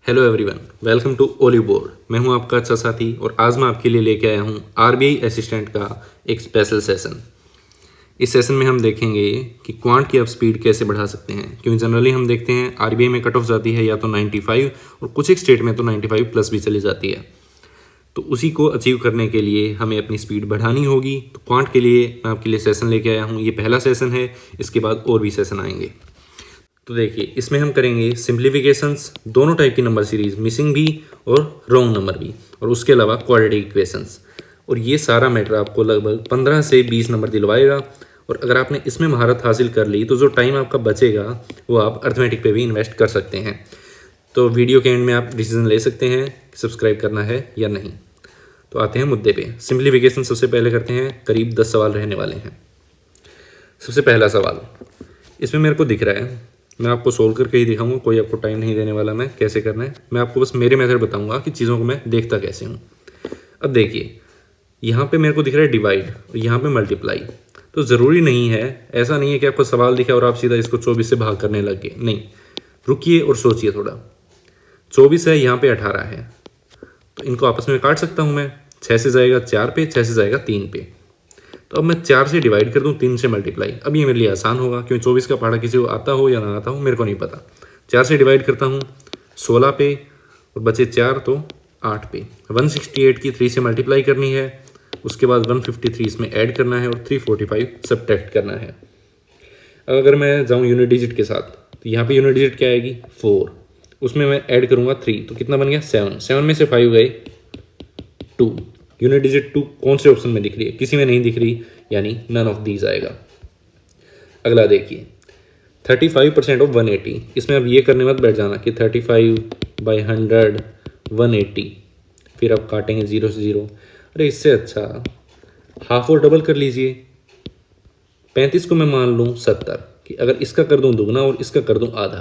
Hello everyone, welcome to Oliveboard. मैं हूं आपका अच्छा साथी और आज मैं आपके लिए लेके आया हूं आरबीआई असिस्टेंट का एक स्पेशल सेशन। इस सेशन में हम देखेंगे कि क्वांट की आप स्पीड कैसे बढ़ा सकते हैं, क्योंकि जनरली हम देखते हैं आरबीआई में कट ऑफ जाती है या तो 95 और कुछ एक स्टेट में तो 95 प्लस भी चली जाती है। तो उसी को अचीव करने के लिए हमें अपनी स्पीड बढ़ानी होगी। तो क्वांट के लिए मैं आपके लिए सेशन लेके आया हूँ। ये पहला सेशन है, इसके बाद और भी सेशन आएंगे। तो देखिए, इसमें हम करेंगे सिंप्लीफिकेशंस, दोनों टाइप की नंबर सीरीज, मिसिंग भी और रॉन्ग नंबर भी, और उसके अलावा क्वाड्रेटिक इक्वेशंस। और ये सारा मैटर आपको लगभग 15 से 20 नंबर दिलवाएगा। और अगर आपने इसमें महारत हासिल कर ली तो जो टाइम आपका बचेगा वो आप अर्थमेटिक पे भी इन्वेस्ट कर सकते हैं। तो वीडियो के एंड में आप डिसीजन ले सकते हैं कि सब्सक्राइब करना है या नहीं। तो आते हैं मुद्दे पे। सिंप्लीफिकेशन सबसे पहले करते हैं। करीब 10 सवाल रहने वाले हैं। सबसे पहला सवाल इसमें मेरे को दिख रहा है, मैं आपको सोल्व करके ही दिखाऊंगा, कोई आपको टाइम नहीं देने वाला मैं कैसे करना है। मैं आपको बस मेरे मेथड बताऊंगा कि चीज़ों को मैं देखता कैसे हूँ। अब देखिए, यहाँ पे मेरे को दिख रहा है डिवाइड और यहाँ पे मल्टीप्लाई। तो ज़रूरी नहीं है, ऐसा नहीं है कि आपको सवाल दिखा और आप सीधा इसको 24 से भाग करने लग गए। नहीं, रुकिए और सोचिए थोड़ा। 24 है, यहाँ पे 18 है, तो इनको आपस में काट सकता हूँ मैं। 6 से जाएगा 4 पे, 6 से जाएगा 3 पे। तो अब मैं 4 से डिवाइड कर दूं, 3 से मल्टीप्लाई। अब ये मेरे लिए आसान होगा, क्योंकि 24 का पहाड़ा किसी को आता हो या ना आता हो मेरे को नहीं पता। 4 से डिवाइड करता हूँ 16 पे और बचे 4 तो 8 पे। 168 की 3 से मल्टीप्लाई करनी है, उसके बाद 153 इसमें ऐड करना है और 345 सब्ट्रैक्ट करना है। अब अगर मैं जाऊँ यूनिट डिजिट के साथ, तो यहाँ पे यूनिट डिजिट क्या आएगी 4, उसमें मैं ऐड करूँगा 3, तो कितना बन गया 7। 7 में से 5 गए 2। यूनिट डिजिट 2 कौन से ऑप्शन में दिख रही है? किसी में नहीं दिख रही, यानी नन ऑफ दीज आएगा। अगला देखिए, 35% ऑफ 180। इसमें अब ये करने मत बैठ जाना कि 35/100 180, फिर आप काटेंगे 0 से 0। अरे इससे अच्छा हाफ और डबल कर लीजिए। 35 को मैं मान लूँ 70, कि अगर इसका कर दूँ दुगना और इसका कर दूँ आधा,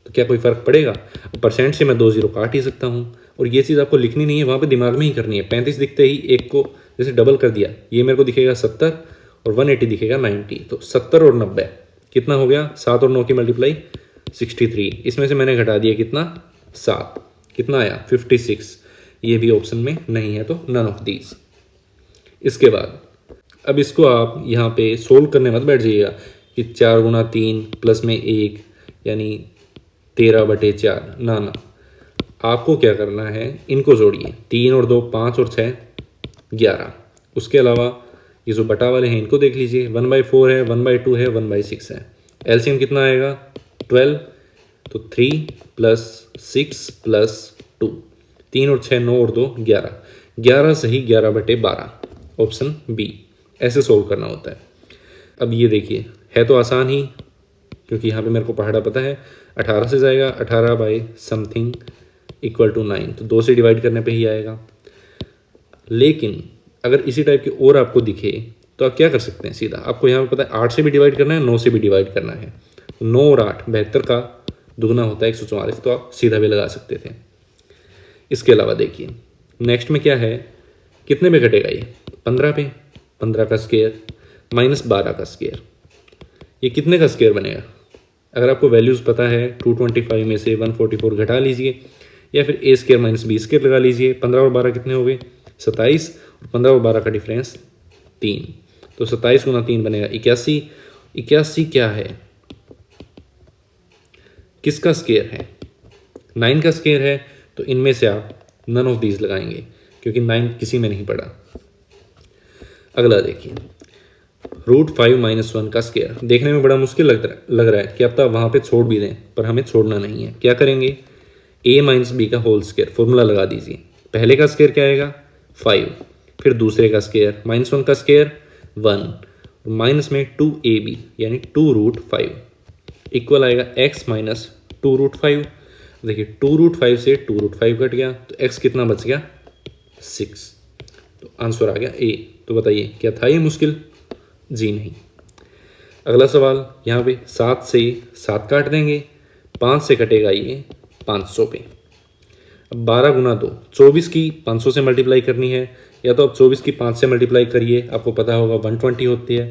तो क्या कोई फ़र्क पड़ेगा? परसेंट से मैं 2 0 काट ही सकता हूँ। और ये चीज़ आपको लिखनी नहीं है, वहाँ पे दिमाग में ही करनी है। 35 दिखते ही एक को जैसे डबल कर दिया, ये मेरे को दिखेगा 70 और 180 दिखेगा 90। तो 70 और 90 कितना हो गया? 7 और 9 की मल्टीप्लाई 63। इसमें से मैंने घटा दिया कितना? 7। कितना आया? 56। ये भी ऑप्शन में नहीं है, तो नन ऑफ दीज। इसके बाद अब इसको आप यहाँ पे सोल्व करने मत बैठ जाइएगा कि 4 गुना 3 प्लस में 1 यानी 13/4। ना, आपको क्या करना है, इनको जोड़िए। 3 और 2 5 और 6 11। उसके अलावा ये जो बटा वाले हैं इनको देख लीजिए। 1/4 है, 1/2 है, 1/6 है। एलसीएम कितना आएगा? 12। तो 3 + 6 + 2, 3 और 6 9 और 2 11। 11 सही 11/12, ऑप्शन बी। ऐसे सोल्व करना होता है। अब ये देखिए, है तो आसान ही, क्योंकि यहाँ पे मेरे को पहाड़ा पता है। 18 से जाएगा 18 बाई समथिंग इक्वल टू 9, तो 2 से डिवाइड करने पे ही आएगा। लेकिन अगर इसी टाइप के और आपको दिखे तो आप क्या कर सकते हैं, सीधा आपको यहाँ पे पता है 8 से भी डिवाइड करना है, 9 से भी डिवाइड करना है। 9 और 8 72 का दुगना होता है 144, तो आप सीधा भी लगा सकते थे। इसके अलावा देखिए नेक्स्ट में क्या है, कितने में कटेगा ये? 15 पे। 15 का स्क्वायर माइनस 12 का स्क्वायर, ये कितने का स्क्वायर बनेगा? अगर आपको वैल्यूज़ पता है, 225 में से 144 घटा लीजिए, या फिर a² - b² लगा लीजिए। 15 और 12 कितने हो गए? 27। और 15 और 12 का डिफरेंस 3, तो 27 गुना 3 बनेगा 81। 81 क्या है? किसका स्क्वायर है? 9 का स्क्वायर है। तो इनमें से आप नन ऑफ दीज लगाएंगे, क्योंकि 9 किसी में नहीं पड़ा। अगला देखिए, √5 - 1 का स्क्वायर। देखने में बड़ा मुश्किल लग रहा है कि अब तो वहाँ पे छोड़ भी दें, पर हमें छोड़ना नहीं है। क्या करेंगे? a - b का होल स्क्वायर, फॉर्मूला लगा दीजिए। पहले का स्क्वायर क्या आएगा? 5, फिर दूसरे का स्क्वायर -1 का स्क्वायर 1, माइनस में 2ab यानी 2√5 इक्वल आएगा x - 2√5। देखिए 2√5 से 2√5 कट गया, तो x कितना बच गया? 6। तो आंसर आ गया a। तो बताइए क्या था ये मुश्किल? जी नहीं। अगला सवाल, यहाँ पे 7 से 7 काट देंगे, 5 से कटेगा ये 500 पे। अब 12 गुना 2, 24 की 500 से मल्टीप्लाई करनी है, या तो आप 24 की 5 से मल्टीप्लाई करिए, आपको पता होगा 120 होती है।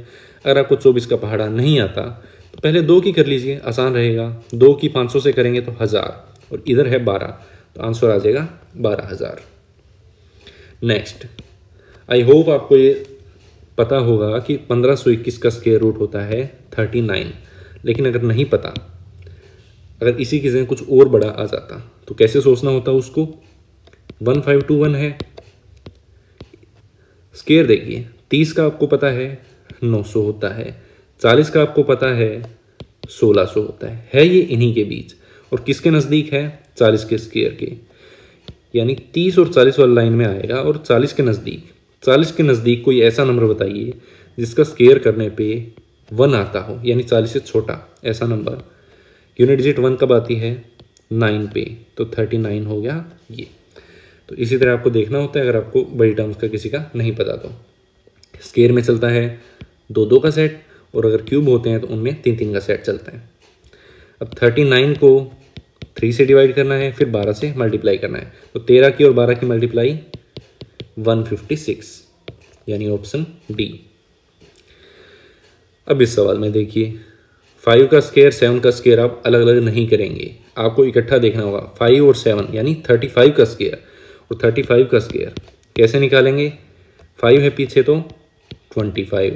अगर आपको 24 का पहाड़ा नहीं आता तो पहले 2 की कर लीजिए, आसान रहेगा। 2 की 500 से करेंगे तो 1000, और इधर है 12, तो आंसर आ जाएगा 12,000। नेक्स्ट, आई होप आपको ये पता होगा कि 1521 का स्क्वायर रूट होता है 39। लेकिन अगर नहीं पता, अगर इसी की जगह कुछ और बड़ा आ जाता तो कैसे सोचना होता उसको। 1521 है, स्क्वायर देखिए 30 का आपको पता है 900 होता है, 40 का आपको पता है 1600 होता है ये इन्हीं के बीच। और किसके नज़दीक है? 40 के स्क्वायर के, यानी 30 और 40 वाली लाइन में आएगा। और 40 के नज़दीक कोई ऐसा नंबर बताइए जिसका स्क्वायर करने पे 1 आता हो, यानी 40 से छोटा ऐसा नंबर। यूनिट डिजिट 1 कब आती है? 9 पे, तो 39 हो गया ये। तो इसी तरह आपको देखना होता है अगर आपको बड़ी टर्म्स का किसी का नहीं पता तो। स्क्वायर में चलता है 2-2 का सेट, और अगर क्यूब होते हैं तो उनमें 3-3 का सेट चलता है। अब 39 को 3 से डिवाइड करना है, फिर 12 से मल्टीप्लाई करना है। तो 13 की और 12 की मल्टीप्लाई 156, यानी ऑप्शन डी। अब इस सवाल में देखिए 5 का स्क्वायर 7 का स्क्वायर आप अलग अलग नहीं करेंगे, आपको इकट्ठा देखना होगा। 5 और 7 यानी 35 का स्क्वायर और 35 का स्क्वायर कैसे निकालेंगे? 5 है पीछे तो 25,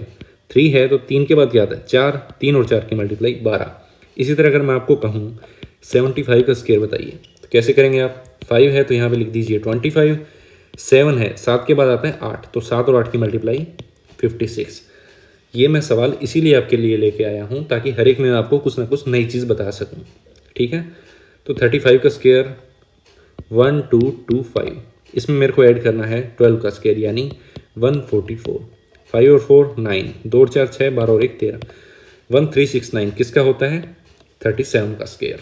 3 है तो 3 के बाद क्या आता है? 4, 3 और 4 की मल्टीप्लाई 12। इसी तरह अगर मैं आपको कहूँ 75 का स्क्वायर बताइए तो कैसे करेंगे आप? 5 है तो यहाँ पे लिख दीजिए 25, 7 है 7 के बाद आता है 8, तो 7 और 8 की मल्टीप्लाई 56। ये मैं सवाल इसीलिए आपके लिए लेके आया हूँ ताकि हर एक में आपको कुछ ना कुछ नई चीज़ बता सकूँ, ठीक है। तो 35 का स्क्वायर 1225, इसमें मेरे को ऐड करना है 12 का स्क्वायर यानी 144। 5 और 4 9, 2 और 4 6, 12 और 1 13, 1369 किसका होता है? 37 का स्क्वायर।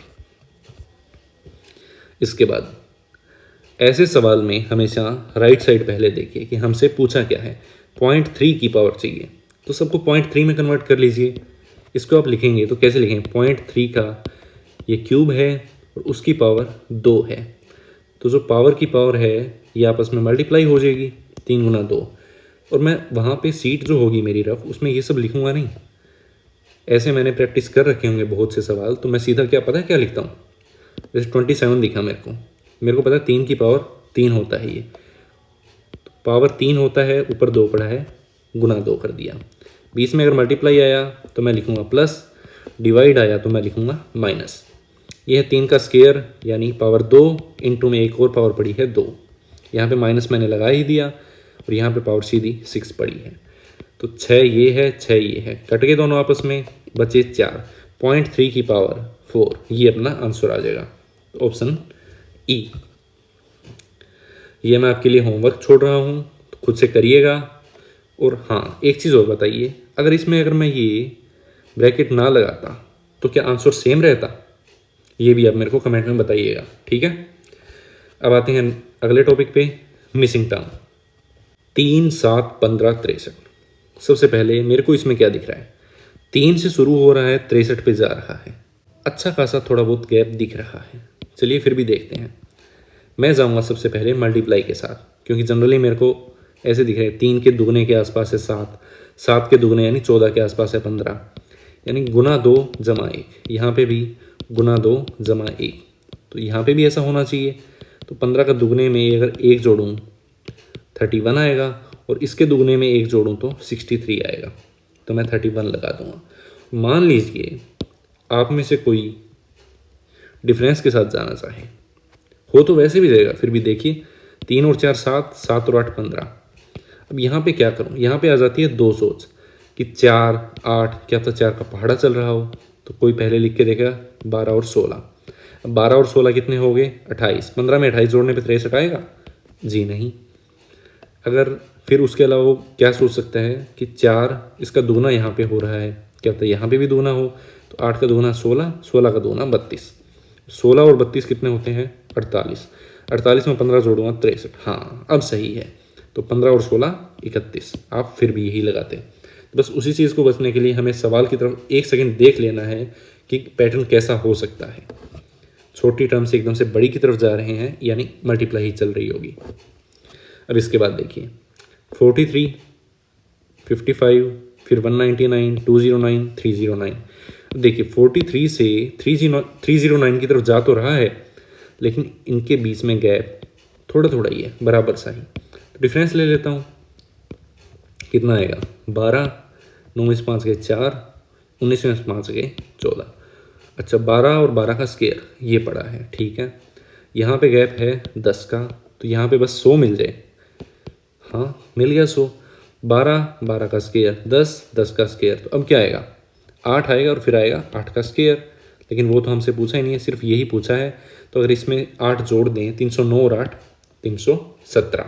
इसके बाद ऐसे सवाल में हमेशा राइट साइड पहले देखिए कि हमसे पूछा क्या है। 0.3 की पावर चाहिए, तो सबको 0.3 में कन्वर्ट कर लीजिए। इसको आप लिखेंगे तो कैसे लिखेंगे? 0.3 का ये क्यूब है और उसकी पावर 2 है, तो जो पावर की पावर है ये आपस में मल्टीप्लाई हो जाएगी 3 गुना 2। और मैं वहाँ पे सीट जो होगी मेरी रफ उसमें ये सब लिखूँगा नहीं, ऐसे मैंने प्रैक्टिस कर रखे होंगे बहुत से सवाल, तो मैं सीधा क्या पता है क्या लिखता हूँ? जैसे 27 दिखा मेरे को पता है 3 की पावर 3 होता है, ये तो पावर 3 होता है, ऊपर 2 पड़ा है, गुना 2 कर दिया। बीच में अगर मल्टीप्लाई आया तो मैं लिखूँगा प्लस, डिवाइड आया तो मैं लिखूँगा माइनस। यह है 3 का स्क्वायर यानी पावर 2 इंटू में एक और पावर पड़ी है 2, यहाँ पे माइनस मैंने लगा ही दिया, और यहाँ पे पावर सीधी 6 पड़ी है। तो 6 ये है, 6 ये है, कट गए दोनों आपस में, बचे 4। 0.3 की पावर 4, ये अपना आंसर आ जाएगा, ऑप्शन ई। ये मैं आपके लिए होमवर्क छोड़ रहा हूँ, तो खुद से करिएगा। और हाँ, एक चीज़ और बताइए, अगर मैं ये ब्रैकेट ना लगाता तो क्या आंसर सेम रहता? ये भी आप मेरे को कमेंट में बताइएगा, ठीक है। अब आते हैं अगले टॉपिक पे, मिसिंग टर्म। 3 7 15 63। सबसे पहले मेरे को इसमें क्या दिख रहा है? 3 से शुरू हो रहा है, 63 पे जा रहा है, अच्छा खासा थोड़ा बहुत गैप दिख रहा है। चलिए फिर भी देखते हैं। मैं जाऊंगा सबसे पहले मल्टीप्लाई के साथ, क्योंकि जनरली मेरे को ऐसे दिख रहा है 3 के दुगने के आसपास है 7, 7 के दुगने यानी 14 के आसपास है 15, यानी गुना 2 जमा 1। यहाँ पे भी गुना 2 जमा 1, तो यहाँ पे भी ऐसा होना चाहिए। तो 15 का दुगने में अगर 1 जोड़ूँ 31 आएगा, और इसके दुगने में 1 जोड़ूँ तो 63 आएगा, तो मैं 31 लगा दूंगा। मान लीजिए आप में से कोई डिफरेंस के साथ जाना चाहे, हो तो वैसे भी जाएगा, फिर भी देखिए 3 और 4 7, 7 और 8 15। अब यहाँ पे क्या करूँ? यहाँ पे आ जाती है 2 सोच कि 4 8, क्या पता 4 का पहाड़ा चल रहा हो, तो कोई पहले लिख के देखेगा 12 और 16। अब 12 और 16 कितने हो गए? 28। 15 में 28 जोड़ने पे 63 आएगा? जी नहीं। अगर फिर उसके अलावा वो क्या सोच सकता है कि 4 इसका दुगना यहाँ पे हो रहा है, क्या पता यहाँ पे भी दुगना हो, तो 8 का दुगना 16, 16 का दुगना 32। 16 और 32 कितने होते हैं? 48। 48 में 15 जोड़ूंगा 63। हाँ, अब सही है। तो 15 और 16 31। आप फिर भी यही लगाते हैं। बस उसी चीज़ को बचने के लिए हमें सवाल की तरफ 1 सेकंड देख लेना है कि पैटर्न कैसा हो सकता है। छोटी टर्म से एकदम से बड़ी की तरफ जा रहे हैं, यानी मल्टीप्लाई ही चल रही होगी। अब इसके बाद देखिए 43, 55, फिर 199, 209, 309। देखिए 43 से 309 की तरफ जा तो रहा है, लेकिन इनके बीच में गैप थोड़ा थोड़ा ही है, बराबर सा ही। तो डिफरेंस ले लेता हूँ, कितना आएगा 12, 9 में से 5 गए 4, 19 में से 5 गए 14। अच्छा 12 और 12 का स्क्वायर ये पड़ा है, ठीक है। यहाँ पे गैप है 10 का, तो यहाँ पे बस 100 मिल जाए। हाँ मिल गया 100। 12, 12 का स्क्वायर 10, 10 का स्क्वायर, तो अब क्या आएगा 8 आएगा और फिर आएगा 8 का स्क्वायर। लेकिन वो तो हमसे पूछा ही नहीं है, सिर्फ यही पूछा है। तो अगर इसमें 8 जोड़ दें, 309 और 8 317।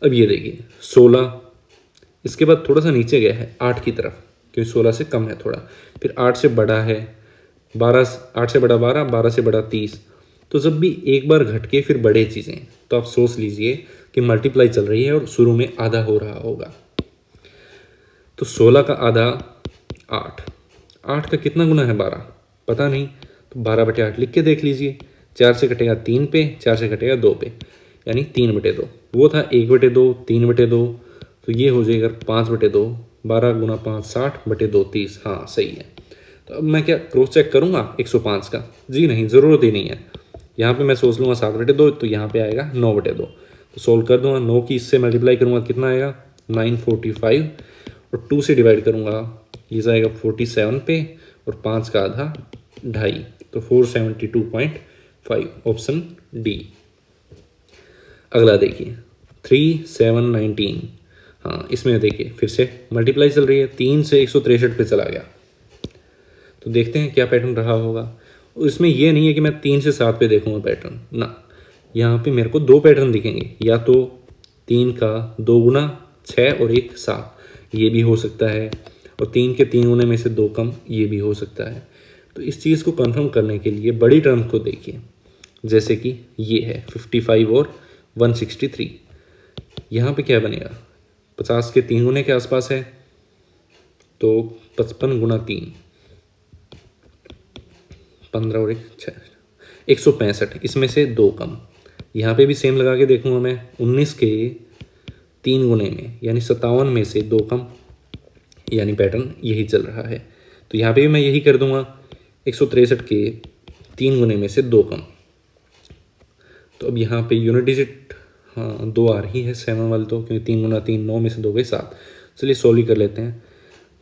अब ये देखिए 16, इसके बाद थोड़ा सा नीचे गया है 8 की तरफ, क्योंकि 16 से कम है थोड़ा। फिर 8 से बड़ा है 12, 8 से बड़ा 12, 12 से बड़ा 30। तो जब भी एक बार घट के फिर बढ़े चीज़ें, तो आप सोच लीजिए कि मल्टीप्लाई चल रही है और शुरू में आधा हो रहा होगा। तो 16 का आधा 8, 8 का कितना गुना है 12 पता नहीं, तो 12/8 लिख के देख लीजिए। 4 से कटेगा 3 पे, 4 से कटेगा 2 पे, यानी 3/2। वो था 1/2, 3/2, तो ये हो जाएगा 5/2। 12 गुना 5 60/2 30। हाँ सही है। तो अब मैं क्या क्रॉस चेक करूँगा 105 का? जी नहीं, ज़रूरत ही नहीं है। यहाँ पे मैं सोच लूँगा 7/2, तो यहाँ पे आएगा 9/2। तो सोल्व कर दूँगा, 9 की इससे मल्टीप्लाई करूँगा कितना आएगा 945, और 2 से डिवाइड करूँगा ये जाएगा 47 पे, और 5 का आधा 2.5, तो 472.5, ऑप्शन डी। अगला देखिए 3, 7, 19। हाँ इसमें देखिए फिर से मल्टीप्लाई चल रही है, 3 से 163 पे चला गया। तो देखते हैं क्या पैटर्न रहा होगा। इसमें ये नहीं है कि मैं 3 से 7 पे देखूंगा पैटर्न ना, यहाँ पे मेरे को 2 पैटर्न दिखेंगे, या तो 3 का 2 गुना 6 और 1 7, ये भी हो सकता है, और 3 के 3 गुने में से 2 कम, ये भी हो सकता है। तो इस चीज़ को कंफर्म करने के लिए बड़ी टर्म को देखिए, जैसे कि ये है 55 और 163। यहाँ पे क्या बनेगा 50 के 3 गुने के आसपास है, तो 55 गुना 3, 15 और 1 6, 165। इसमें से 2 कम। यहाँ पे भी सेम लगा के देखूँगा मैं, 19 के 3 गुने में यानी 57 में से 2 कम, यानी पैटर्न यही चल रहा है। तो यहाँ पे भी मैं यही कर दूंगा, 163 के 3 गुने में से 2 कम। तो अब यहाँ पे यूनिट डिजिट हाँ 2 आ रही है, 7 वाली, तो क्योंकि 3 गुना 3, 9 में से 2 गए 7। चलिए सोल्व कर लेते हैं।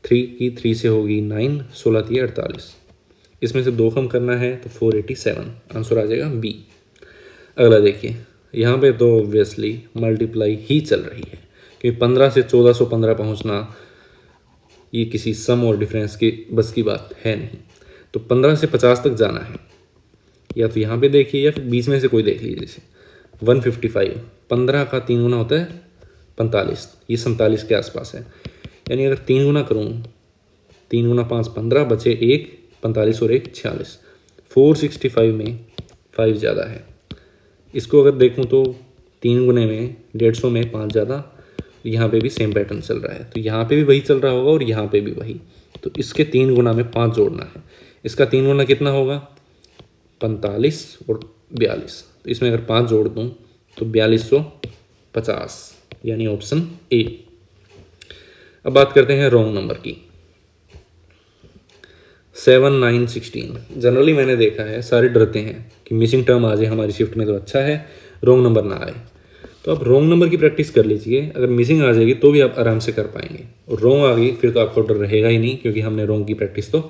3 की 3 से होगी 9, 16 थी 48, इसमें से 2 कम करना है तो 487, आंसर आ जाएगा बी। अगला देखिए, यहाँ पे तो ऑब्वियसली मल्टीप्लाई ही चल रही है, क्योंकि 15 से 1415 पहुँचना ये किसी सम और डिफरेंस की बस की बात है नहीं। तो 15 से 50 तक जाना है, या तो यहाँ पे देखिए या फिर बीच में से कोई देख लीजिए। जैसे 155, 15 का 3 गुना होता है 45, ये 47 के आसपास है। यानी अगर 3 गुना करूँ, 3 गुना 5 15, बचे 1, 45 और 1 46, 465 में 5 ज़्यादा है। इसको अगर देखूँ तो 3 गुने में 150 में 5 ज़्यादा, यहाँ पे भी सेम पैटर्न चल रहा है, तो यहाँ पे भी वही चल रहा होगा और यहाँ पे भी वही। तो इसके 3 गुना में 5 जोड़ना है। इसका 3 गुना कितना होगा 45 और 42, तो इसमें अगर 5 जोड़ दूँ तो 4250, यानी ऑप्शन ए। अब बात करते हैं रॉन्ग नंबर की। 7, 9, 16। जनरली मैंने देखा है सारे डरते हैं कि मिसिंग टर्म आ जाए हमारी शिफ्ट में तो अच्छा है, रॉन्ग नंबर ना आए। तो आप रॉन्ग नंबर की प्रैक्टिस कर लीजिए, अगर मिसिंग आ जाएगी तो भी आप आराम से कर पाएंगे, और रॉन्ग आ गई फिर तो आपको डर रहेगा ही नहीं, क्योंकि हमने रॉन्ग की प्रैक्टिस तो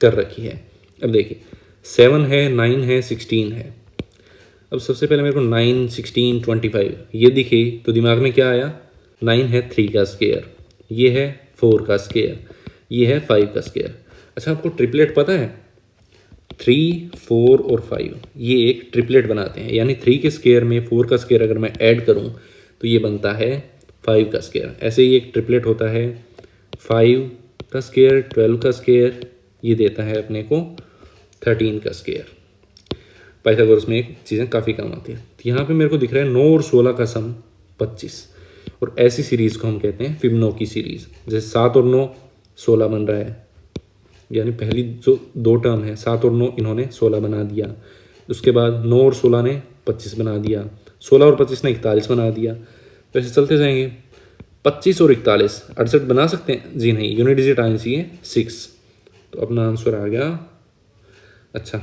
कर रखी है। अब देखिए 7 है, 9 है, 16 है। अब सबसे पहले मेरे को 9, 16, 25 ये दिखे तो दिमाग में क्या आया, 9 है 3 का स्क्वायर, ये है 4 का स्क्वायर, ये है 5 का स्क्वायर। अच्छा आपको ट्रिपलेट पता है, 3, 4 और 5 ये एक ट्रिपलेट बनाते हैं, यानी 3 के स्क्वायर में 4 का स्क्वायर अगर मैं ऐड करूं तो ये बनता है 5 का स्क्वायर। ऐसे ही एक ट्रिपलेट होता है 5 का स्क्वायर, 12 का स्क्वायर, ये देता है अपने को 13 का स्क्वायर। पाइथागोरस में एक चीज़ें काफ़ी काम आती है। तो यहाँ पे मेरे को दिख रहा है 9 और 16 का सम 25, और ऐसी सीरीज़ को हम कहते हैं फिबोनाची सीरीज़। जैसे 7 और 9 16 बन रहा है, यानी पहली जो 2 टर्म है 7 और 9 इन्होंने 16 बना दिया, उसके बाद 9 और 16 ने 25 बना दिया, 16 और 25 ने 41 बना दिया। तो ऐसे चलते जाएंगे। 25 और 41 68 बना सकते हैं? जी नहीं, यूनिट डिजिट आनी चाहिए 6। तो अपना आंसर आ गया, अच्छा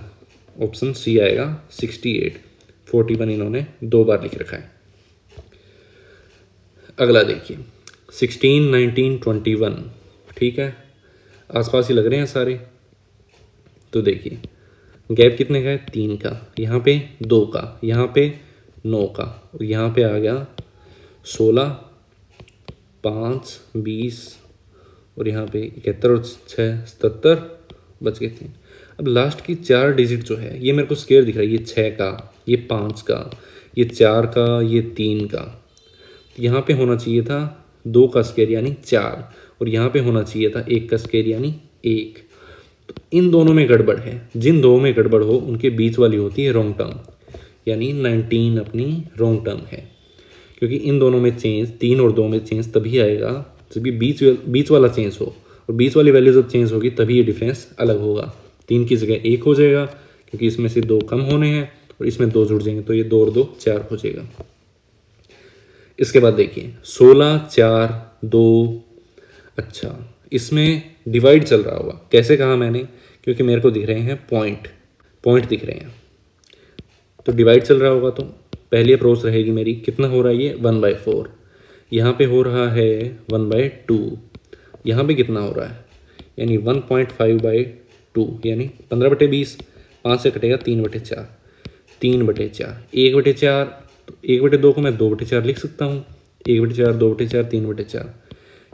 ऑप्शन सी आएगा 68। 41 इन्होंने 2 बार लिख रखा है। अगला देखिए 16, 19, 21, ठीक है, आसपास ही लग रहे हैं सारे। तो देखिए गैप कितने का है, 3 का, यहाँ पे 2 का, यहाँ पे 9 का, और यहाँ पे आ गया 16, 5, 20, और यहाँ पे 71 और 6 77, बच गए 3। अब लास्ट की 4 डिजिट जो है ये मेरे को स्क्वायर दिख रहा है, ये 6 का, ये 5 का, ये 4 का, ये 3 का। यहाँ पे होना चाहिए था 2 का स्क्वायर यानी 4, और यहाँ पे होना चाहिए था 1 का स्क्वायर यानी 1। तो इन दोनों में गड़बड़ है, जिन दो में गड़बड़ हो उनके बीच वाली होती है रॉन्ग टर्म, यानी 19 अपनी रॉन्ग टर्म है, क्योंकि इन दोनों में चेंज 3 और 2 में चेंज तभी आएगा जब भी बीच वाला चेंज हो, और बीच वाली वैल्यू जब चेंज होगी तभी ये डिफरेंस अलग होगा। 3 की जगह 1 हो जाएगा, क्योंकि इसमें से 2 कम होने हैं और इसमें 2 जुड़ जाएंगे, तो ये 2 और 2 4 हो जाएगा। इसके बाद देखिए 16, 4, 2। अच्छा, इसमें डिवाइड चल रहा होगा, कैसे कहा मैंने, क्योंकि मेरे को दिख रहे हैं पॉइंट दिख रहे हैं, तो डिवाइड चल रहा होगा। तो पहली अप्रोच रहेगी मेरी, कितना हो रहा है ये 1/4, यहाँ पे हो रहा है 1/2, यहाँ पे कितना हो रहा है यानी 1.5/2, यानी 15/20, 5 से कटेगा 3/4, 3/4, 1/4, तो 1/2 को मैं 2/4 लिख सकता हूँ, 1/4, 2/4, 3/4,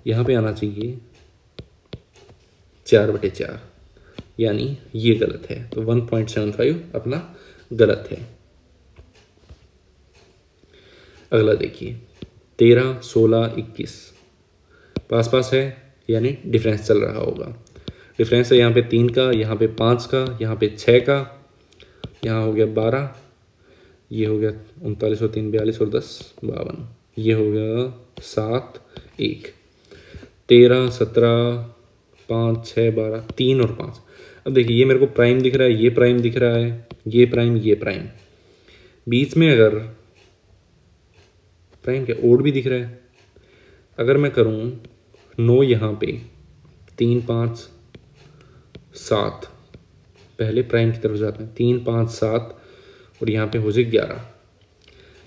यहाँ पे आना चाहिए 4/4, यानी ये गलत है, तो 1.75 अपना गलत है। अगला देखिए 13, 16, 21 पास है, यानी डिफरेंस चल रहा होगा। डिफरेंस है यहाँ पे 3 का, यहाँ पे 5 का, यहाँ पे 6 का, यहाँ हो गया 12, ये हो गया 39 और 3 42 और 10 52, ये हो गया 7 1, 13, 17, 5, 6, 12, 3 और 5। अब देखिए ये मेरे को प्राइम दिख रहा है, ये प्राइम दिख रहा है, ये प्राइम, बीच में अगर प्राइम क्या ओड भी दिख रहा है। अगर मैं करूँ 9 यहाँ पे, 3, 5, 7, पहले प्राइम की तरफ जाते हैं, 3, 5, 7, और यहाँ पे हो जाए 11,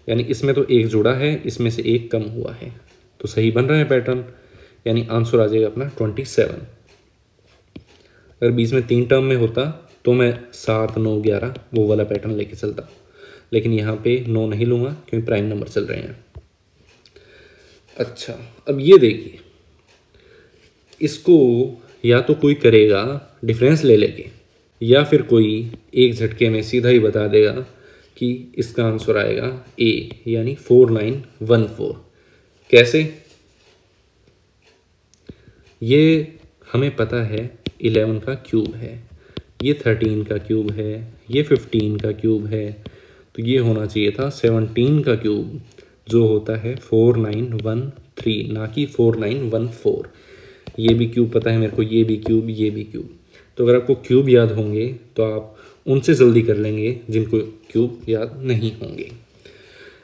यानी इसमें तो 1 जुड़ा है, इसमें से 1 कम हुआ है, तो सही बन रहा है पैटर्न, यानी आंसर आ जाएगा अपना 27। अगर बीच में 3 टर्म में होता तो मैं 7, 9, 11 वो वाला पैटर्न लेके चलता, लेकिन यहाँ पे 9 नहीं लूँगा क्योंकि प्राइम नंबर चल रहे हैं। अच्छा, अब ये देखिए, इसको या तो कोई करेगा डिफरेंस ले लेके, या फिर कोई एक झटके में सीधा ही बता देगा कि इसका आंसर आएगा ए, यानी 4914। कैसे? ये हमें पता है 11 का क्यूब है, ये 13 का क्यूब है, ये 15 का क्यूब है, तो ये होना चाहिए था 17 का क्यूब, जो होता है 4913, ना कि 4914। ये भी क्यूब पता है मेरे को, ये भी क्यूब, ये भी क्यूब। तो अगर आपको क्यूब याद होंगे तो आप उनसे जल्दी कर लेंगे जिनको क्यूब याद नहीं होंगे।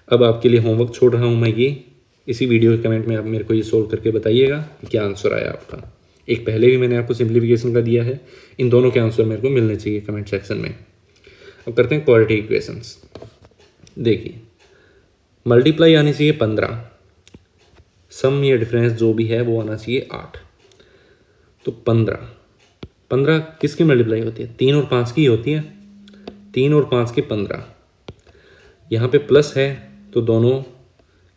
अब आपके लिए होमवर्क छोड़ रहा हूँ मैं, ये इसी वीडियो के कमेंट में आप मेरे को ये सोल्व करके बताइएगा कि क्या आंसर आया आपका। एक पहले भी मैंने आपको सिंप्लीफिकेशन का दिया है, इन दोनों के आंसर मेरे को मिलने चाहिए कमेंट सेक्शन में। अब करते हैं क्वाड्रेटिक इक्वेशंस। देखिए मल्टीप्लाई आनी चाहिए 15, सम या डिफरेंस जो भी है वो आना चाहिए 8। तो 15 किसकी मल्टीप्लाई होती है? 3 और 5 की होती है, 3 और 5 के 15। यहाँ पे प्लस है तो दोनों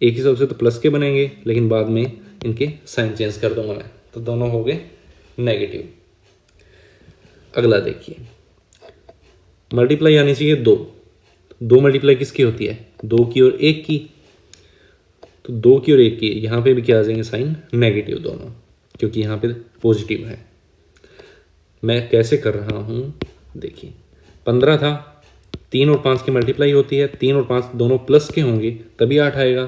एक ही सबसे तो प्लस के बनेंगे, लेकिन बाद में इनके साइन चेंज कर दूंगा मैं, तो दोनों हो गए नेगेटिव। अगला देखिए मल्टीप्लाई आनी चाहिए 2 मल्टीप्लाई किसकी होती है? 2 की और 1 की। तो 2 की और 1 की, यहाँ पे भी क्या आ जाएंगे साइन नेगेटिव दोनों, क्योंकि यहाँ पे पॉजिटिव है। मैं कैसे कर रहा हूँ देखिए, 15 था, 3 और 5 की मल्टीप्लाई होती है, 3 और 5 दोनों प्लस के होंगे तभी 8 आएगा।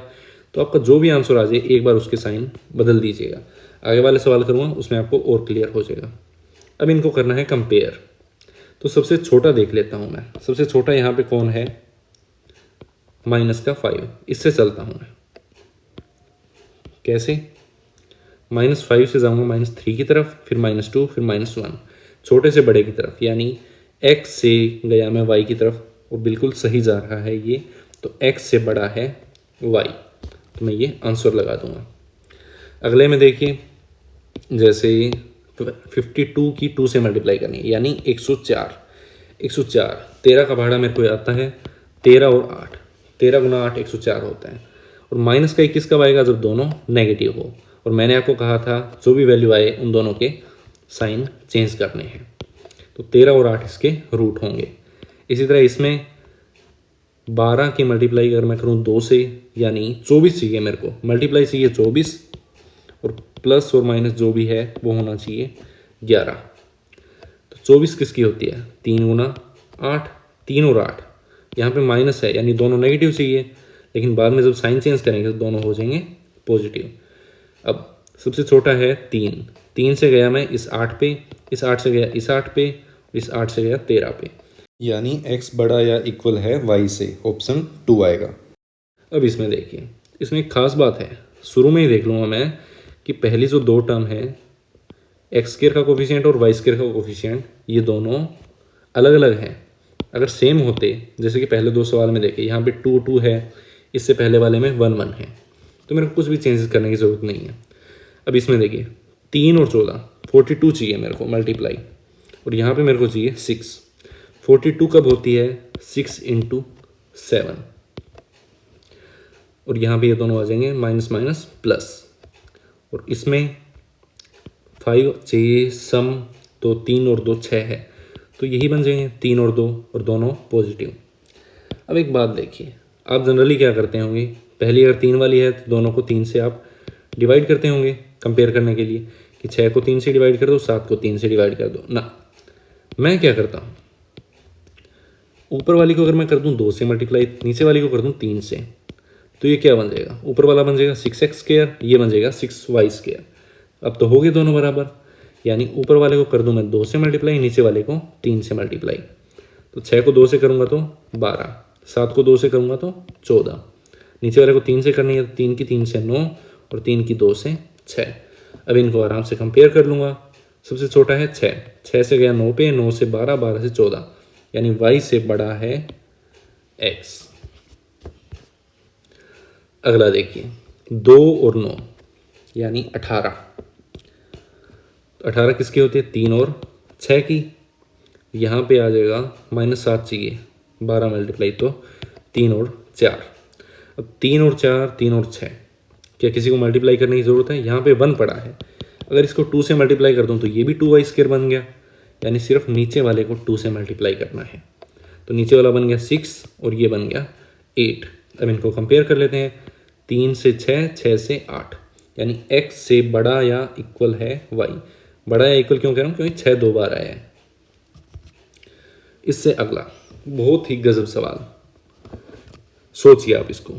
तो आपका जो भी आंसर आ जाए एक बार उसके साइन बदल दीजिएगा। आगे वाले सवाल करूँगा उसमें आपको और क्लियर हो जाएगा। अब इनको करना है कंपेयर। तो सबसे छोटा देख लेता हूँ मैं, सबसे छोटा यहाँ पे कौन है? -5, इससे चलता हूँ मैं। कैसे? -5 से जाऊँगा -3 की तरफ, फिर -2, फिर -1, छोटे से बड़े की तरफ, यानी x से गया मैं y की तरफ और बिल्कुल सही जा रहा है ये, तो x से बड़ा है y, तो मैं ये आंसर लगा दूंगा। अगले में देखिए, जैसे 52 की 2 से मल्टीप्लाई करनी है, यानी 104। 13 का भाड़ा मेरे को आता है 13 और 8, 13 गुना 8 104 होता है। और माइनस का 21 कब आएगा? जब दोनों नेगेटिव हो। और मैंने आपको कहा था जो भी वैल्यू आए उन दोनों के साइन चेंज करने हैं। तो 13 और 8 इसके रूट होंगे। इसी तरह इसमें 12 की मल्टीप्लाई अगर मैं करूँ 2 से, यानी 24 चाहिए मेरे को, मल्टीप्लाई चाहिए 24 और प्लस और माइनस जो भी है वो होना चाहिए 11। तो 24 किसकी होती है? 3 गुना 8, 3 और 8, यहाँ पे माइनस है यानी दोनों नेगेटिव चाहिए, लेकिन बाद में जब साइन चेंज करेंगे तो दोनों हो जाएंगे पॉजिटिव। अब सबसे छोटा है 3, 3 से गया मैं इस 8 पे, इस 8 से गया इस 8 पे, इस 8 से गया 13 पे, यानी x बड़ा या इक्वल है y से, ऑप्शन 2 आएगा। अब इसमें देखिए, इसमें एक खास बात है, शुरू में ही देख लूँगा मैं कि पहली जो दो टर्म है एक्स स्क्वायर का कोफिशिएंट और वाई स्क्वायर का कोफिशिएंट, ये दोनों अलग अलग हैं। अगर सेम होते, जैसे कि पहले दो सवाल में देखे, यहाँ पे 2 2 है, इससे पहले वाले में 1 1 है, तो मेरे को कुछ भी चेंजेस करने की ज़रूरत नहीं है। अब इसमें देखिए 3 और 14, 42 चाहिए मेरे को मल्टीप्लाई, और यहाँ पे मेरे को चाहिए 6। 42 कब होती है? 6 × 7, और यहाँ पे ये दोनों आ जाएंगे माइनस माइनस प्लस, और इसमें 5 चाहिए सम, तो 3 और 2 6 है, तो यही बन जाएंगे 3 और 2, और दोनों पॉजिटिव। अब एक बात देखिए, आप जनरली क्या करते होंगे, पहली अगर 3 वाली है तो दोनों को 3 से आप डिवाइड करते होंगे कंपेयर करने के लिए, कि 6 को 3 से डिवाइड कर दो, 7 को 3 से डिवाइड कर दो ना। मैं क्या करता हूँ, ऊपर वाली को अगर मैं कर दूँ 2 से मल्टीप्लाई, नीचे वाली को कर दूँ 3 से, तो ये क्या बन जाएगा? ऊपर वाला बन जाएगा 6x², ये बन जाएगा 6y²। अब तो हो गए दोनों बराबर, यानी ऊपर वाले को कर दूं मैं 2 से मल्टीप्लाई, नीचे वाले को 3 से मल्टीप्लाई। तो 6 को 2 से करूंगा तो 12, 7 को 2 से करूंगा तो 14, नीचे वाले को 3 से करनी है तो 3 की 3 से 9, और 3 की 2 से 6। अब इनको आराम से कंपेयर कर लूँगा। सबसे छोटा है 6, 6 से गया 9 पे, 9 से 12, 12 से 14, यानी y से बड़ा है x। अगला देखिए 2 और 9 यानी 18, 18 किसकी होती है? 3 और 6 की। यहाँ पे आ जाएगा -7 चाहिए, 12 मल्टीप्लाई तो 3 और 4। अब 3 और 4, 3 और 6, क्या किसी को मल्टीप्लाई करने की ज़रूरत है? यहाँ पे 1 पड़ा है, अगर इसको 2 से मल्टीप्लाई कर दूँ तो ये भी 2y² बन गया, यानी सिर्फ नीचे वाले को 2 से मल्टीप्लाई करना है। तो नीचे वाला बन गया 6 और ये बन गया 8। अब इनको कंपेयर कर लेते हैं, 3 से 6, 6 से 8, यानी x से बड़ा या इक्वल है y। बड़ा या इक्वल क्यों कह रहा हूँ? क्योंकि 6 2 बार आया है। इससे अगला बहुत ही गजब सवाल, सोचिए आप इसको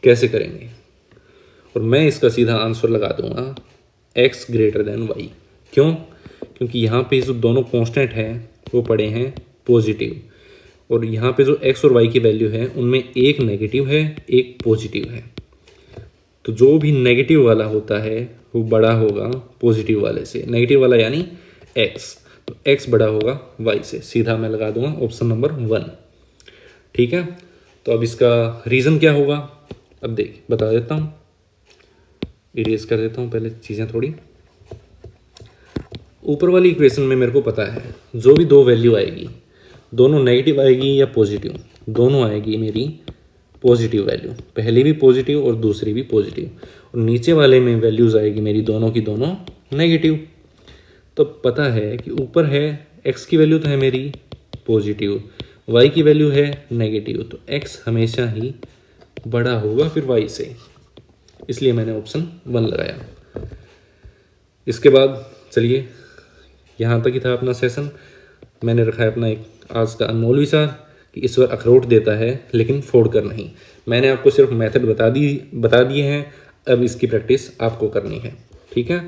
कैसे करेंगे, और मैं इसका सीधा आंसर लगा दूंगा x > y। क्यों? क्योंकि यहाँ पे जो दोनों कांस्टेंट हैं वो पड़े हैं पॉजिटिव, और यहाँ पे जो x और y की वैल्यू है उनमें एक नेगेटिव है, एक पॉजिटिव है। तो जो भी नेगेटिव वाला होता है वो बड़ा होगा पॉजिटिव वाले से, नेगेटिव वाला यानी x, तो x बड़ा होगा y से। सीधा मैं लगा दूंगा ऑप्शन नंबर 1। ठीक है, तो अब इसका रीज़न क्या होगा, अब देख बता देता हूँ, इरेज कर देता हूँ पहले चीज़ें थोड़ी। ऊपर वाली इक्वेशन में मेरे को पता है जो भी दो वैल्यू आएगी, दोनों नेगेटिव आएगी या पॉजिटिव, दोनों आएगी मेरी पॉजिटिव वैल्यू, पहली भी पॉजिटिव और दूसरी भी पॉजिटिव, और नीचे वाले में वैल्यूज़ आएगी मेरी दोनों की दोनों नेगेटिव। तो पता है कि ऊपर है x की वैल्यू तो है मेरी पॉजिटिव, y की वैल्यू है नेगेटिव, तो x हमेशा ही बड़ा होगा फिर y से, इसलिए मैंने ऑप्शन 1 लगाया। इसके बाद चलिए, यहाँ तक ही था अपना सेशन। मैंने रखा है अपना एक आज का अनमोल विचार कि ईश्वर अखरोट देता है लेकिन फोड़ कर नहीं। मैंने आपको सिर्फ मेथड बता दिए हैं, अब इसकी प्रैक्टिस आपको करनी है। ठीक है,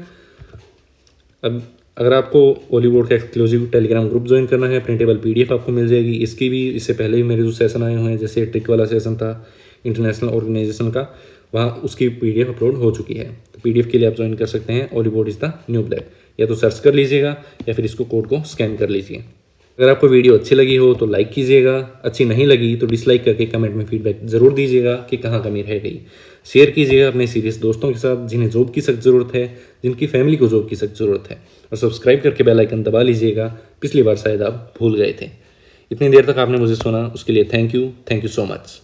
अब अगर आपको ओली बोर्ड का एक्सक्लूसिव टेलीग्राम ग्रुप ज्वाइन करना है, प्रिंटेबल PDF आपको मिल जाएगी। इसकी भी इससे पहले भी मेरे जो सेशन आए हुए हैं, जैसे ट्रिक वाला सेशन था इंटरनेशनल ऑर्गेनाइजेशन का, वहाँ उसकी PDF अपलोड हो चुकी है। तो PDF के लिए आप ज्वाइन कर सकते हैं Olly board is the new black, या तो सर्च कर लीजिएगा या फिर इसको कोड को स्कैन कर लीजिए। अगर आपको वीडियो अच्छी लगी हो तो लाइक कीजिएगा, अच्छी नहीं लगी तो डिसलाइक करके कमेंट में फीडबैक ज़रूर दीजिएगा कि कहाँ कमी रह गई। शेयर कीजिएगा अपने सीरियस दोस्तों के साथ जिन्हें जॉब की सख्त ज़रूरत है, जिनकी फैमिली को जॉब की सख्त ज़रूरत है, और सब्सक्राइब करके बेल आइकन दबा लीजिएगा। पिछली बार शायद आप भूल गए थे। इतनी देर तक आपने मुझे सुना उसके लिए थैंक यू सो मच।